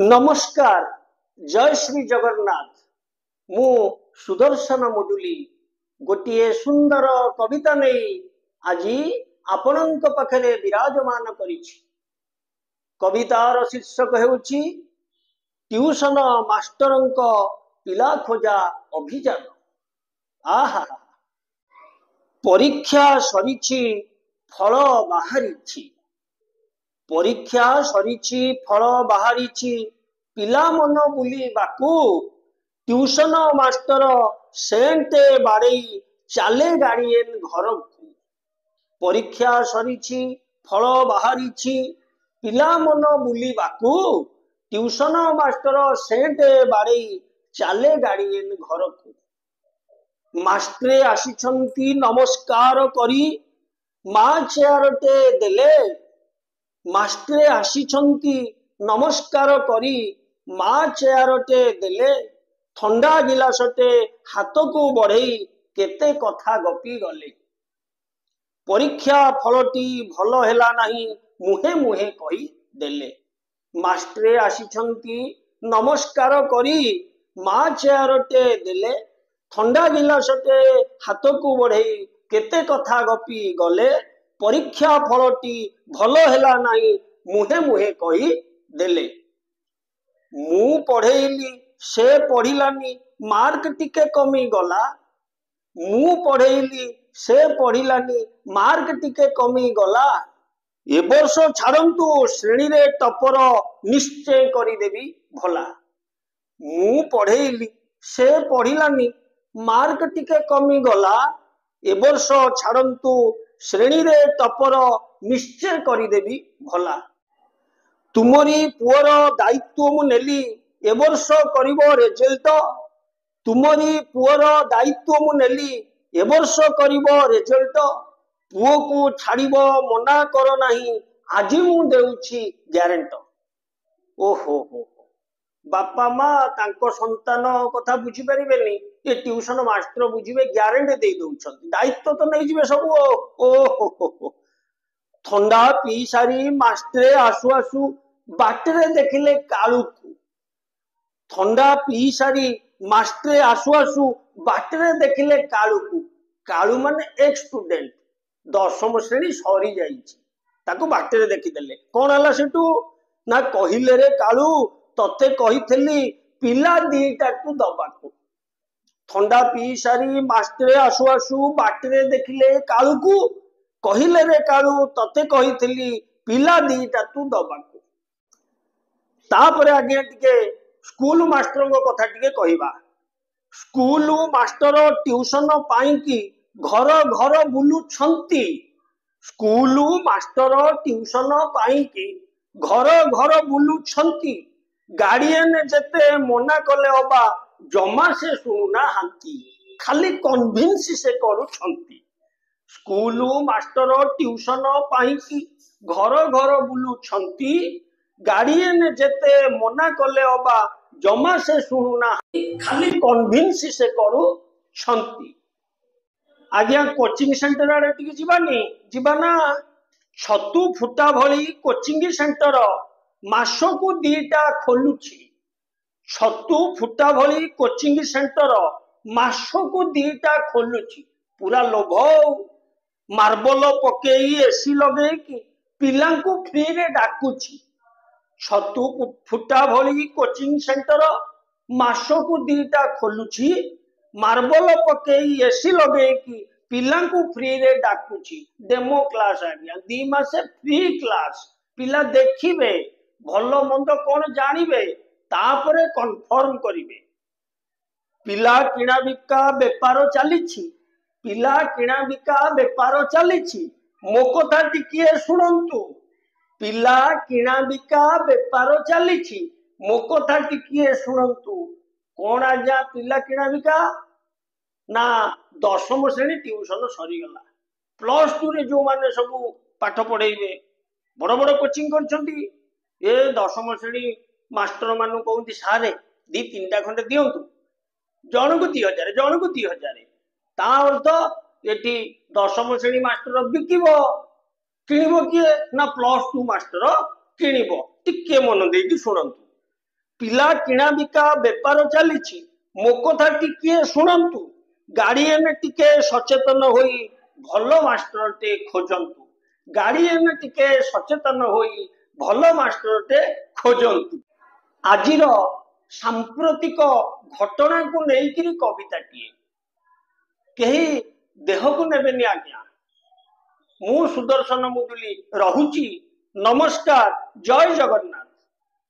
नमस्कार जय श्री जगन्नाथ मु सुदर्शन मुदुली गोटे सुंदर कविता नहीं आज आपणक पाखरे विराजमान करिछि। कवितार शीर्षक हेउछि ट्यूशन मास्टरंक पिला खोजा अभियान। आहा परीक्षा सरिछि फल बाहरिछि, परीक्षा सरिछि फल बाहरिछि, पिला मन बुलिबाकू ट्यूशन मास्टर सेंटे बाड़े चाले गाड़िएन घर को। परीक्षा सरिछि फल बाहरिछि, पिला मन बुलिबाकू ट्यूशन मास्टर सेंटे बाड़े चाले गाड़िएन घर को। मास्टरे आसिछंती नमस्कार करी माँ चेयरटे देले, मास्टरे आसिछंती नमस्कार करी माँ चेयरटे देले, ठंडा गिलासटे हाथ को बढ़ई केते कथा गपी गले। परीक्षा फलटी भल हेला नहीं मुहे मुहे कही देले। मास्टरे आसिछंती नमस्कार करी माँ चेयरटे देले, ठंडा गिलासटे हाथ को बढ़ई केते कथा गपी गले। परीक्षा फलटी भल हेला नहीं मुहे मुहे कही देले। मु पढ़ेइली से पढ़िलानी मार्क टिके कमी गला, मु पढ़ेइली से पढ़िलानी मार्क टिके कमी गला। ए वर्ष छाड़ंतु श्रेणी रे टपर निश्चय करिदेवी भला। मु पढ़ेइली से पढ़िलानी मार्क टिके कमी गला, ए वर्ष छाड़ंतु श्रेणी रे टपर निश्चय करिदेवी भला। तुमरी पुअर दायित्व मु नेली ए वर्ष करिबो रिजल्ट, तुमरी पुअर दायित्व मु नेली ए वर्ष करिबो रिजल्ट। पुओ को छाड़िबो मना कर नाही आज मु देउछि ग्यारंटी। ओहो हो बापा माँ तांको संतान कथा बुझी परिबेनी, ये ट्यूशन मास्टर बुझिबे ग्यारंटी दे दउछन, दायित्व तो नहीं जिवे सब। ओहो ठंडा पी सारी मास्टरे आसु आसु बाटरे देखिले कालू को। ठंडा पी सारी मास्टरे आसु आसु बाटरे देखिले कालू को। कालू माने एक स्टूडेंट 10म श्रेणी सरी जाइछि, ताको बाटरे देखिदेले। कोन हला सेटू ना कहिले रे कालू तते कहिथली पिला दीटा को दबाको। ठंडा पी सारी मास्टरे आसु आसु बाटरे देखिले कालू को, कहिले रे कालू तते कहिथली पिला दीटा तू दबाको। तापरे आगे टिके स्कूल मास्टर कथा टिके कहिबा। स्कूल मास्टर ट्यूशन पाई की घर घर बुलु छंती, स्कूल मास्टर ट्यूशन पाई की घर घर बुलु छंती। गार्डियन जेते मना कले अबा जमा से सुनुना हांती, खाली कन्विंस से करू छंती। स्कूल मास्टर ट्यूशन पाई की घर घर बुलु छंती, गार्डियन जेते मना कले अबा जमा से सुनुना खाली कन्विंस से करू छंती। आज्ञा कोचिंग सेंटर आड़े टिके जीवानी जीवाना। छतु फुटा भली कोचिंग सेंटर मासकू 2टा खोलुछि। छतु फुटा भली कोचिंग सेंटर मासकू 2टा खोलुछि। पूरा लोभ मार्बल पकेई एसी लगे कि पिलांकू फ्री रे डाकुछि। छतु फुटा भली कोचिंग सेंटर मासकू 2टा खोलुछि, मार्बल पकेई एसी लगे कि पिलांकू फ्री रे डाकुछि। डेमो क्लास आज्ञा 2 मासे फ्री क्लास, पिला देखिबे भल मंद कौन जानिबे, तापरे कन्फर्म करिवे। पिला किणा बिका बेपार चलीछि, पिला किणा बिका बेपार चलीछि, मो कथा टिकिए सुनंतु। पिला किणा बिका बेपार चलीछि, मो कथा टिकिए सुनंतु। कौन आज्ञा पिला किणा बिका ना 10म श्रेणी ट्यूशन सरीगला। +2 रे जो माने सब पाठ पढ़ेइबे बड़ बड़ कोचिंग करछंती, ए 10म श्रेणी मास्टर मानु कहउती सारे 2-3टा खंडे दियंतु, जनकु 2000 जनकु 2000। ता अर्थ एठी 10म श्रेणी मास्टर बिकिबो किनिबो किए ना +2 मास्टर किनिबो। टिके मन देकी सुनंतु। पिला किणा बिका बेपार चली मो कथा टिके शुणु गार्डियन टिके सचेतन होई भल मास्टर टे खोजंतु गार्डियन टिके सचेतन होई भल मास्टर टे खोजंतु। आजिर सांप्रतिक घटना को लेकर कविता टीए कहीं देह को नेबेनी आज्ञा। मु सुदर्शन मुदुली रहुची। नमस्कार। जय जगन्नाथ।